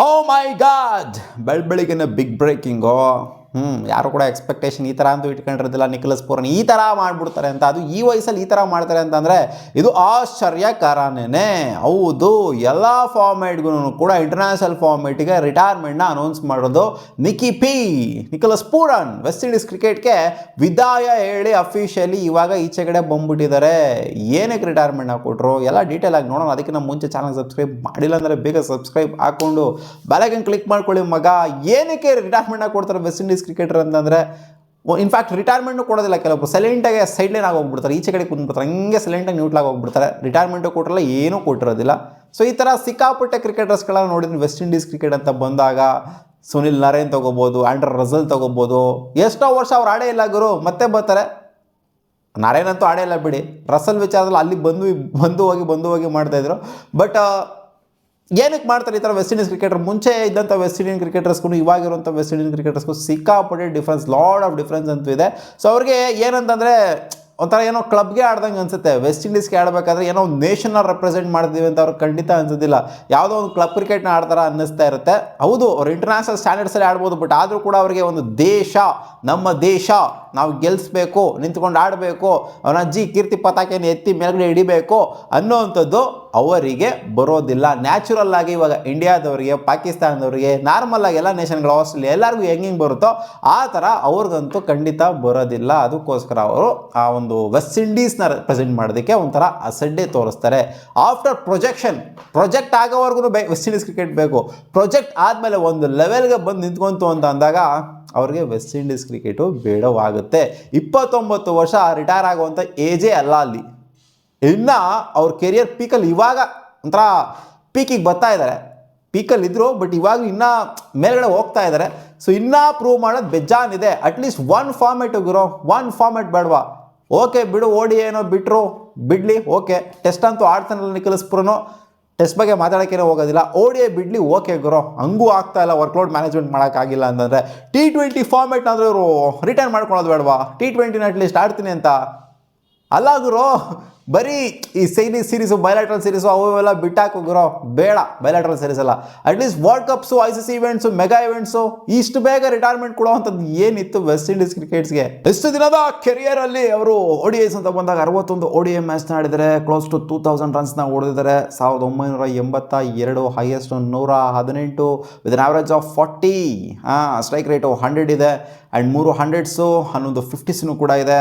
ಓ ಮೈ god, ಬೆಳಬೆಳಿಗ್ಗೆನೆ big breaking. ಯಾರು ಕೂಡ expectation ಈ ಥರ ಅಂತೂ ಇಟ್ಕೊಂಡಿರೋದಿಲ್ಲ. ನಿಖಲಸ್ ಪೂರನ್ ಈ ಥರ ಮಾಡಿಬಿಡ್ತಾರೆ ಅಂತ, ಅದು ಈ ವಯಸ್ಸಲ್ಲಿ ಈ ಥರ ಮಾಡ್ತಾರೆ ಅಂತಂದರೆ ಇದು ಆಶ್ಚರ್ಯಕರನೇ. ಹೌದು, ಎಲ್ಲ ಫಾರ್ಮೇಟ್ಗೂ ಕೂಡ ಇಂಟರ್ನ್ಯಾಷನಲ್ ಫಾರ್ಮೇಟಿಗೆ ರಿಟೈರ್ಮೆಂಟ್ನ ಅನೌನ್ಸ್ ಮಾಡೋದು ನಿಖಲಸ್ ಪೂರನ್ ವೆಸ್ಟ್ ಇಂಡೀಸ್ ಕ್ರಿಕೆಟ್ಗೆ ವಿದಾಯ ಹೇಳಿ ಅಫಿಷಿಯಲಿ ಇವಾಗ ಈಚೆಗಡೆ ಬಂದ್ಬಿಟ್ಟಿದ್ದಾರೆ. ಏನಕ್ಕೆ ರಿಟೈರ್ಮೆಂಟ್ನ ಕೊಟ್ಟರು ಎಲ್ಲ ಡೀಟೇಲ್ ಆಗಿ ನೋಡೋಣ. ಅದಕ್ಕೆ ನಮ್ಮ ಮುಂಚೆ ಚಾನಲ್ ಸಬ್ಸ್ಕ್ರೈಬ್ ಮಾಡಿಲ್ಲ ಅಂದರೆ ಬೇಗ ಸಬ್ಸ್ಕ್ರೈಬ್ ಹಾಕ್ಕೊಂಡು ಬೆಲೈಕನ್ ಕ್ಲಿಕ್ ಮಾಡ್ಕೊಳ್ಳಿ ಮಗ. ಏನಕ್ಕೆ ರಿಟೈರ್ಮೆಂಟ್ನ ಕೊಡ್ತಾರೆ ವೆಸ್ಟ್ ಇಂಡೀಸ್ ಕ್ರಿಕೆಟರ್ ಅಂತಂದರೆ, ಇನ್ಫ್ಯಾಕ್ಟ್ ರಿಟೈರ್ಮೆಂಟು ಕೊಡೋದಿಲ್ಲ. ಕೆಲವೊಬ್ಬರು ಸೈಲೆಂಟಾಗಿ ಸೈಡ್ ಲೈನ್ ಆಗಿ ಹೋಗ್ಬಿಡ್ತಾರೆ, ಈಚೆ ಕಡೆ ಕುಂದ್ಬಿಡ್ತಾರೆ, ಹಂಗೆ ಸೈಲೆಂಟಾಗಿ ನ್ಯೂಟ್ಲಾಗಿ ಹೋಗ್ಬಿಡ್ತಾರೆ. ರಿಟೈರ್ಮೆಂಟು ಕೊಟ್ಟಿರಲ್ಲ, ಏನೂ ಕೊಟ್ಟಿರೋದಿಲ್ಲ. ಸೊ ಈ ಥರ ಸಿಕ್ಕಾಪಟ್ಟೆ ಕ್ರಿಕೆಟರ್ಸ್ಗಳನ್ನ ನೋಡಿದ್ರೆ ವೆಸ್ಟ್ ಇಂಡೀಸ್ ಕ್ರಿಕೆಟ್ ಅಂತ ಬಂದಾಗ ಸುನಿಲ್ ನರೇನ್ ತೊಗೋಬೋದು, ಆಂಡ್ರೆ ರಸಲ್ ತೊಗೋಬೋದು. ಎಷ್ಟೋ ವರ್ಷ ಅವ್ರು ಆಡೇ ಇಲ್ಲ ಗುರು, ಮತ್ತೆ ಬರ್ತಾರೆ. ನರೇನ್ ಅಂತೂ ಆಡೇ ಇಲ್ಲ ಬಿಡಿ, ರಸಲ್ ವಿಚಾರದಲ್ಲಿ ಅಲ್ಲಿ ಬಂದು ಹೋಗಿ ಮಾಡ್ತಾಯಿದ್ರು. ಬಟ್ ಏನಕ್ಕೆ ಮಾಡ್ತಾರೆ ಈ ಥರ ವೆಸ್ಟ್ ಇಂಡೀಸ್ ಕ್ರಿಕೆಟರ್? ಮುಂಚೆ ಇದ್ದಂಥ ವೆಸ್ಟ್ ಇಂಡಿಯನ್ ಕ್ರಿಕೆಟರ್ಸ್ಗೂ ಇವಾಗಿರುವಂಥ ವೆಸ್ಟ್ ಇಂಡಿಯನ್ ಕ್ರಿಕೆಟರ್ಸ್ಗೂ ಸಿಕ್ಕಾಪಟ್ಟೆ ಡಿಫ್ರೆನ್ಸ್, ಲಾಡ್ ಆಫ್ ಡಿಫ್ರೆನ್ಸ್ ಅಂತೂ ಇದೆ. ಸೊ ಅವ್ರಿಗೆ ಏನಂತಂದರೆ ಒಂಥರ ಏನೋ ಕ್ಲಬ್ಗೆ ಆಡ್ದಂಗೆ ಅನಿಸುತ್ತೆ. ವೆಸ್ಟ್ ಇಂಡೀಸ್ಗೆ ಆಡಬೇಕಾದ್ರೆ ಏನೋ ಒಂದು ನೇಷನ್ನ ರೆಪ್ರೆಸೆಂಟ್ ಮಾಡ್ತೀವಿ ಅಂತ ಅವ್ರಿಗೆ ಖಂಡಿತ ಅನ್ಸೋದಿಲ್ಲ. ಯಾವುದೋ ಒಂದು ಕ್ಲಬ್ ಕ್ರಿಕೆಟ್ನ ಆಡ್ತಾರ ಅನ್ನಿಸ್ತಾ ಇರುತ್ತೆ. ಹೌದು, ಅವ್ರು ಇಂಟರ್ನ್ಯಾಷನಲ್ ಸ್ಟ್ಯಾಂಡರ್ಡ್ಸಲ್ಲಿ ಆಡ್ಬೋದು, ಬಟ್ ಆದರೂ ಕೂಡ ಅವರಿಗೆ ಒಂದು ದೇಶ, ನಮ್ಮ ದೇಶ ನಾವು ಗೆಲ್ಲಿಸ್ಬೇಕು, ನಿಂತ್ಕೊಂಡು ಆಡಬೇಕು, ಅವನ ಅಜ್ಜಿ ಕೀರ್ತಿ ಪತಾಕೆಯನ್ನು ಎತ್ತಿ ಮೇಲ್ಗಡೆ ಹಿಡಿಬೇಕು ಅನ್ನೋವಂಥದ್ದು ಅವರಿಗೆ ಬರೋದಿಲ್ಲ. ನ್ಯಾಚುರಲ್ ಆಗಿ ಇವಾಗ ಇಂಡಿಯಾದವರಿಗೆ, ಪಾಕಿಸ್ತಾನದವರಿಗೆ, ನಾರ್ಮಲ್ ಆಗಿ ಎಲ್ಲ ನೇಷನ್ಗಳು, ಆಸ್ಟ್ರೇಲಿಯಾ ಎಲ್ಲರಿಗೂ ಹೆಂಗೆ ಬರುತ್ತೋ ಆ ಥರ ಅವ್ರಿಗಂತೂ ಖಂಡಿತ ಬರೋದಿಲ್ಲ. ಅದಕ್ಕೋಸ್ಕರ ಅವರು ಆ ಒಂದು ವೆಸ್ಟ್ ಇಂಡೀಸ್ನ ರೆಪ್ರೆಸೆಂಟ್ ಮಾಡೋದಕ್ಕೆ ಒಂಥರ ಅಸಡ್ಡೆ ತೋರಿಸ್ತಾರೆ. ಆಫ್ಟರ್ ಪ್ರೊಜೆಕ್ಟ್ ಆಗೋವರೆಗೂ ವೆಸ್ಟ್ ಇಂಡೀಸ್ ಕ್ರಿಕೆಟ್ ಬೇಕು. ಪ್ರೊಜೆಕ್ಟ್ ಆದಮೇಲೆ ಒಂದು ಲೆವೆಲ್ಗೆ ಬಂದು ನಿಂತ್ಕೊಂತು ಅಂತ ಅಂದಾಗ ಅವ್ರಿಗೆ ವೆಸ್ಟ್ ಇಂಡೀಸ್ ಕ್ರಿಕೆಟು ಬೇಡವಾಗುತ್ತೆ. 29 ವರ್ಷ ರಿಟೈರ್ ಆಗುವಂಥ ಏಜೇ ಅಲ್ಲ ಅಲ್ಲಿ. ಇನ್ನು ಅವ್ರ ಕೆರಿಯರ್ ಪೀಕಲ್ಲಿ ಇವಾಗ ಒಂಥರ ಪೀಕಿಗೆ ಬರ್ತಾ ಇದ್ದಾರೆ. ಪೀಕಲ್ಲಿದ್ದರು, ಬಟ್ ಇವಾಗ ಇನ್ನೂ ಮೇಲ್ಗಡೆ ಹೋಗ್ತಾ ಇದ್ದಾರೆ. ಸೊ ಇನ್ನೂ ಪ್ರೂವ್ ಮಾಡೋದು ಬೆಜ್ಜಾನಿದೆ. ಅಟ್ಲೀಸ್ಟ್ ಒನ್ ಫಾರ್ಮೆಟ್ ಬೇಡವಾ? ಓಕೆ ಬಿಡು, ಓಡಿ ಏನೋ ಬಿಡಲಿ, ಓಕೆ. ಟೆಸ್ಟ್ ಅಂತೂ ಆಡ್ತಾನಲ್ಲ ನಿಖಲಸ್ ಪೂರನು, ಟೆಸ್ಟ್ ಬಗ್ಗೆ ಮಾತಾಡೋಕ್ಕೇನೋ ಹೋಗೋದಿಲ್ಲ. ಓಡಿಯೇ ಬಿಡಲಿ, ಓಕೆ ಗುರು. ಹಂಗೂ ಆಗ್ತಾ ಇಲ್ಲ, ವರ್ಕ್ಲೋಡ್ ಮ್ಯಾನೇಜ್ಮೆಂಟ್ ಮಾಡೋಕ್ಕಾಗಿಲ್ಲ ಅಂತಂದರೆ T20 ಫಾರ್ಮೆಟ್ನಾದರೂ ಇವರು ರಿಟರ್ನ್ ಮಾಡ್ಕೊಳ್ಳೋದು ಬೇಡವಾ? T20ನ ಅಟ್ಲೀಸ್ಟ್ ಆಡ್ತೀನಿ ಅಂತ ಅಲ್ಲ ಗುರು. ಬರೀ ಈ ಸೀರೀಸು, ಬಯಲಾಟ್ರಲ್ ಸೀರೀಸು ಅವೆಲ್ಲ ಬಿಟ್ಟಾಕು ಗುರು, ಬೇಡ ಬಯಲಾಟ್ರಲ್ ಸೀರೀಸ್ ಎಲ್ಲ. At least world cups, ICC events, mega events ಇಷ್ಟು ಬೇಗ ರಿಟೈರ್ಮೆಂಟ್ ಕೊಡುವಂಥದ್ದು ಏನಿತ್ತು ವೆಸ್ಟ್ ಇಂಡೀಸ್ ಕ್ರಿಕೆಟ್ಸ್ಗೆ? ಎಷ್ಟು ದಿನದ ಕೆರಿಯರಲ್ಲಿ ಅವರು ODIs ಅಂತ ಬಂದಾಗ 61 ODI ಮ್ಯಾಚ್ನ ಆಡಿದರೆ, ಕ್ಲೋಸ್ ಟು 2000 ರನ್ಸ್ನ ಹೊಡೆದಿದ್ದಾರೆ. 1982 highest 118 with an average of 40. Strike rate 100 ಇದೆ. ಆ್ಯಂಡ್ 3 100s, 11 50s ಕೂಡ ಇದೆ.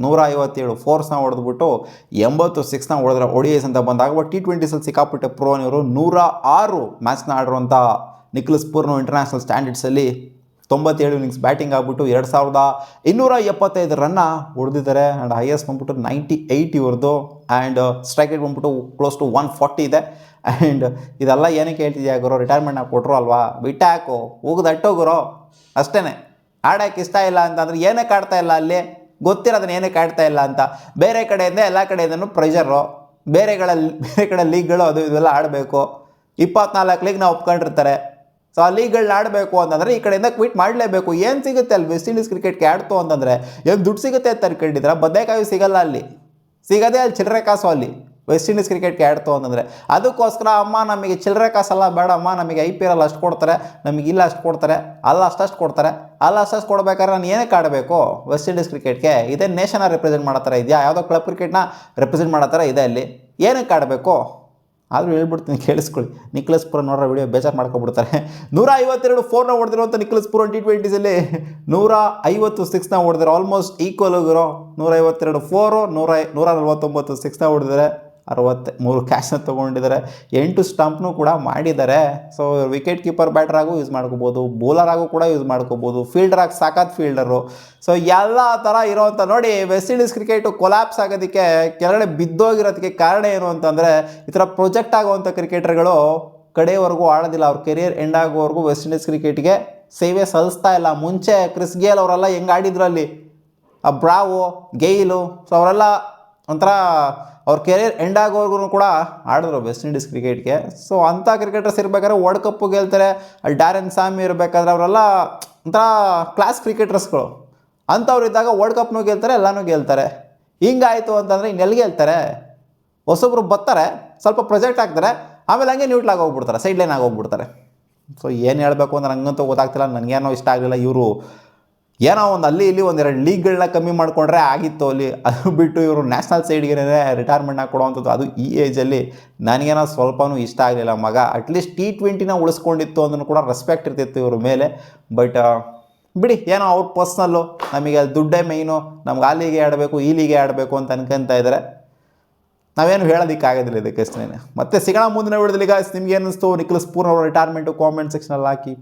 157 4ಸ್ನ ಹೊಡೆದ್ಬಿಟ್ಟು 80 6ನ ಹೊಡೆದ್ರೆ ODIs ಅಂತ ಬಂದಾಗ. T20ಸಲ್ಲಿ ಸಿಕ್ಕಾಪಟ್ಟೆ ಪ್ರೋನ್ ಇವರು. 106 ಮ್ಯಾಚ್ನ ಆಡಿರುವಂಥ ನಿಖಲಸ್ ಪೂರನ್ ಇಂಟರ್ನ್ಯಾಷನಲ್ ಸ್ಟ್ಯಾಂಡರ್ಡ್ಸಲ್ಲಿ 97 ಇನ್ನಿಂಗ್ಸ್ ಬ್ಯಾಟಿಂಗ್ ಆಗಿಬಿಟ್ಟು 2275 ರನ್ನ ಹೊಡೆದಿದ್ದಾರೆ. ಆ್ಯಂಡ್ ಹೈಯೆಸ್ಟ್ ಬಂದ್ಬಿಟ್ಟು 98 ಇವ್ರದ್ದು. ಆ್ಯಂಡ್ ಸ್ಟ್ರೈಕ್ ರೇಟ್ ಬಂದ್ಬಿಟ್ಟು ಕ್ಲೋಸ್ ಟು 140 ಇದೆ. ಆ್ಯಂಡ್ ಇದೆಲ್ಲ ಏನಕ್ಕೆ ಹೇಳ್ತಿದ್ಯಾ ಗುರು? ರಿಟೈರ್ಮೆಂಟ್ನ ಕೊಟ್ಟರು ಅಲ್ವಾ, ಬಿಟ್ಟು ಹಾಕು, ಹೋಗೋದಟ್ಟೋ ಗುರು, ಅಷ್ಟೇ. ಆಡೋಕ್ಕೆ ಇಷ್ಟ ಇಲ್ಲ ಅಂತಂದರೆ ಏನಕ್ಕೆ ಆಡ್ತಾ ಇಲ್ಲ ಅಲ್ಲಿ? ಗೊತ್ತಿರೋದನ್ನ ಏನಕ್ಕೆ ಆಡ್ತಾ ಇಲ್ಲ ಅಂತ. ಬೇರೆ ಕಡೆಯಿಂದ ಎಲ್ಲ ಕಡೆಯಿಂದನೂ ಪ್ರೆಷರು, ಬೇರೆ ಕಡೆ ಲೀಗ್ಗಳು ಅದು ಇದೆಲ್ಲ ಆಡಬೇಕು. 24 ಲೀಗ್ನ ಒಪ್ಕೊಂಡಿರ್ತಾರೆ. ಸೊ ಆ ಲೀಗ್ಗಳನ್ನ ಆಡಬೇಕು ಅಂತಂದರೆ ಈ ಕಡೆಯಿಂದ ಕ್ವಿಟ್ ಮಾಡಲೇಬೇಕು. ಏನು ಸಿಗುತ್ತೆ ಅಲ್ಲಿ ವೆಸ್ಟ್ ಇಂಡೀಸ್ ಕ್ರಿಕೆಟ್ಗೆ ಆಡ್ತು ಅಂತಂದರೆ? ಏನು ದುಡ್ಡು ಸಿಗುತ್ತೆ ಅಂತ ಅನ್ಕೊಂಡಿದ್ರೆ ಬದನೆಕಾಯಿ ಸಿಗಲ್ಲ ಅಲ್ಲಿ, ಸಿಗೋದೇ ಅಲ್ಲಿ ಚಿಲ್ಲರೆ ಕಾಸು ಅಲ್ಲಿ ವೆಸ್ಟ್ ಇಂಡೀಸ್ ಕ್ರಿಕೆಟ್ಗೆ ಆಡ್ತು ಅಂತಂದರೆ. ಅದಕ್ಕೋಸ್ಕರ ಅಮ್ಮ ನಮಗೆ ಚಿಲ್ಲರೆ ಕಾಸೆಲ್ಲ ಬೇಡಮ್ಮ, ನಮಗೆ IPL ಅಷ್ಟು ಕೊಡ್ತಾರೆ, ನಮಗೆ ಇಲ್ಲ ಅಷ್ಟು ಕೊಡ್ತಾರೆ, ಅಲ್ಲ ಅಷ್ಟು ಕೊಡ್ತಾರೆ, ಅಲ್ಲ ಅಷ್ಟು ಕೊಡ್ಬೇಕಾದ್ರೆ ನಾನು ಏನಕ್ಕೆ ಆಡಬೇಕು ವೆಸ್ಟ್ ಇಂಡೀಸ್ ಕ್ರಿಕೆಟ್ಗೆ? ಇದೇ ನೇಷನ್ನ ರೆಪ್ರೆಸೆಂಟ್ ಮಾಡೋ ಥರ ಇದೆಯಾ? ಯಾವುದೋ ಕ್ಲಬ್ ಕ್ರಿಕೆಟ್ನ ರೆಪ್ರೆಸೆಂಟ್ ಮಾಡೋ ಥರ ಇದೆ ಅಲ್ಲಿ, ಏನಕ್ಕೆ ಆಡಬೇಕು? ಆದರೂ ಹೇಳ್ಬಿಡ್ತೀನಿ, ಕೇಳಿಸ್ಕೊಳ್ಳಿ. ನಿಖಲಸ್ ಪೂರನ್ ನೋಡ್ರೆ ವಿಡಿಯೋ ಬೇಜಾರು ಮಾಡ್ಕೊಬಿಡ್ತಾರೆ. 152 4ನ ಹೊಡೆದಿರುವಂಥ ನಿಖಲಸ್ ಪೂರನ್ T20ಸಲ್ಲಿ 150 6ನ ಹೊಡೆದಿರೋ, ಆಲ್ಮೋಸ್ಟ್ ಈಕ್ವಲ್ ಆಗಿರೋ. 152 4, 149 6ನ ಹೊಡೆದಿದ್ದಾರೆ. 63 ಕ್ಯಾಚ್ನ ತೊಗೊಂಡಿದ್ದಾರೆ. 8 ಸ್ಟಂಪ್ನೂ ಕೂಡ ಮಾಡಿದ್ದಾರೆ. ಸೊ ವಿಕೆಟ್ ಕೀಪರ್ ಬ್ಯಾಟ್ರಾಗೂ ಯೂಸ್ ಮಾಡ್ಕೋಬೋದು, ಬೌಲರಾಗೂ ಕೂಡ ಯೂಸ್ ಮಾಡ್ಕೋಬೋದು, ಫೀಲ್ಡರಾಗಿ ಸಾಕಾದ ಫೀಲ್ಡರು. ಸೊ ಎಲ್ಲ ಥರ ಇರೋವಂಥ ನೋಡಿ, ವೆಸ್ಟ್ ಇಂಡೀಸ್ ಕ್ರಿಕೆಟು ಕೊಲ್ಯಾಪ್ಸ್ ಆಗೋದಕ್ಕೆ, ಕೆಳಗಡೆ ಬಿದ್ದೋಗಿರೋದಕ್ಕೆ ಕಾರಣ ಏನು ಅಂತಂದರೆ, ಈ ಥರ ಪ್ರೊಜೆಕ್ಟ್ ಆಗುವಂಥ ಕ್ರಿಕೆಟರ್ಗಳು ಕಡೆಯವರೆಗೂ ಆಡೋದಿಲ್ಲ. ಅವ್ರ ಕೆರಿಯರ್ ಎಂಡ್ ಆಗೋವರೆಗೂ ವೆಸ್ಟ್ ಇಂಡೀಸ್ ಕ್ರಿಕೆಟ್ಗೆ ಸೇವೆ ಸಲ್ಲಿಸ್ತಾ ಇಲ್ಲ. ಮುಂಚೆ ಕ್ರಿಸ್ ಗೇಲ್ ಅವರೆಲ್ಲ ಹೆಂಗೆ ಆಡಿದ್ರು ಅಲ್ಲಿ, ಆ ಬ್ರಾವೋ, ಗೇಯ್ಲು, ಸೊ ಅವರೆಲ್ಲ ಒಂಥರ ಅವ್ರ ಕೆರಿಯರ್ ಎಂಡ್ ಆಗೋವರೆಗೂ ಕೂಡ ಆಡಿದ್ರು ವೆಸ್ಟ್ ಇಂಡೀಸ್ ಕ್ರಿಕೆಟ್ಗೆ. ಸೊ ಅಂಥ ಕ್ರಿಕೆಟರ್ಸ್ ಇರಬೇಕಾದ್ರೆ ವರ್ಲ್ಡ್ ಕಪ್ಪು ಗೆಲ್ತಾರೆ. ಅಲ್ಲಿ ಡ್ಯಾರನ್ ಸಾಮಿ ಇರಬೇಕಾದ್ರೆ ಅವರೆಲ್ಲ ಒಂಥರ ಕ್ಲಾಸ್ ಕ್ರಿಕೆಟರ್ಸ್ಗಳು. ಅಂಥವ್ರು ಇದ್ದಾಗ ವರ್ಲ್ಡ್ ಕಪ್ನೂ ಗೆಲ್ತಾರೆ, ಎಲ್ಲನೂ ಗೆಲ್ತಾರೆ. ಹಿಂಗಾಯಿತು ಅಂತಂದರೆ ಇನ್ನೆಲ್ಲಿ ಗೆಲ್ತಾರೆ? ಹೊಸೊಬ್ರು ಬರ್ತಾರೆ, ಸ್ವಲ್ಪ ಪ್ರೊಜೆಕ್ಟ್ ಆಗ್ತಾರೆ, ಆಮೇಲೆ ಹಂಗೆ ನ್ಯೂಟ್ಲಾಗಿ ಹೋಗ್ಬಿಡ್ತಾರೆ, ಸೈಡ್ ಲೈನ್ ಆಗಿ ಹೋಗ್ಬಿಡ್ತಾರೆ. ಸೊ ಏನು ಹೇಳಬೇಕು ಅಂದ್ರೆ ನನಗಂತೂ ಗೊತ್ತಾಗ್ತಿಲ್ಲ, ನನಗೇನೋ ಇಷ್ಟ ಆಗಲಿಲ್ಲ. ಇವರು ಏನೋ ಒಂದು ಅಲ್ಲಿ ಇಲ್ಲಿ ಒಂದೆರಡು ಲೀಗ್ಗಳನ್ನ ಕಮ್ಮಿ ಮಾಡಿಕೊಂಡ್ರೆ ಆಗಿತ್ತು ಅಲ್ಲಿ. ಅದು ಬಿಟ್ಟು ಇವರು ನ್ಯಾಷನಲ್ ಸೈಡ್ಗೆ ರಿಟೈರ್ಮೆಂಟ್ನ ಕೊಡುವಂಥದ್ದು, ಅದು ಈ ಏಜಲ್ಲಿ ನನಗೇನೋ ಸ್ವಲ್ಪನೂ ಇಷ್ಟ ಆಗಲಿಲ್ಲ. ಮಗ ಅಟ್ಲೀಸ್ಟ್ T20ನ ಉಳಿಸ್ಕೊಂಡಿತ್ತು ಅಂದ್ರೂ ಕೂಡ ರೆಸ್ಪೆಕ್ಟ್ ಇರ್ತಿತ್ತು ಇವ್ರ ಮೇಲೆ. ಬಟ್ ಬಿಡಿ, ಏನೋ ಅವ್ರ ಪರ್ಸ್ನಲ್ಲು, ನಮಗೆ ಅಲ್ಲಿ ದುಡ್ಡೇ ಮೈನು, ನಮ್ಗೆ ಆ ಲೀಗೆ ಆಡಬೇಕು ಈ ಲೀಗೆ ಆಡಬೇಕು ಅಂತ ಅನ್ಕೊಂತ ಇದ್ದಾರೆ. ನಾವೇನು ಹೇಳೋದಕ್ಕಾಗೋದಿಲ್ಲ ಇದಕ್ಕೆ ಅಷ್ಟೇ. ಮತ್ತೆ ಸಿಗೋಣ ಮುಂದಿನ ವಿಡಿಯೋದಲ್ಲಿ ಗಾಯ್ಸ್. ನಿಮ್ಗೆ ಏನಿಸ್ತು ನಿಖಿಲಸ್ ಪೂರ್ಣ ಅವರ ರಿಟೈರ್ಮೆಂಟು ಕಾಮೆಂಟ್ ಸೆಕ್ಷನಲ್ಲಿ ಹಾಕಿ.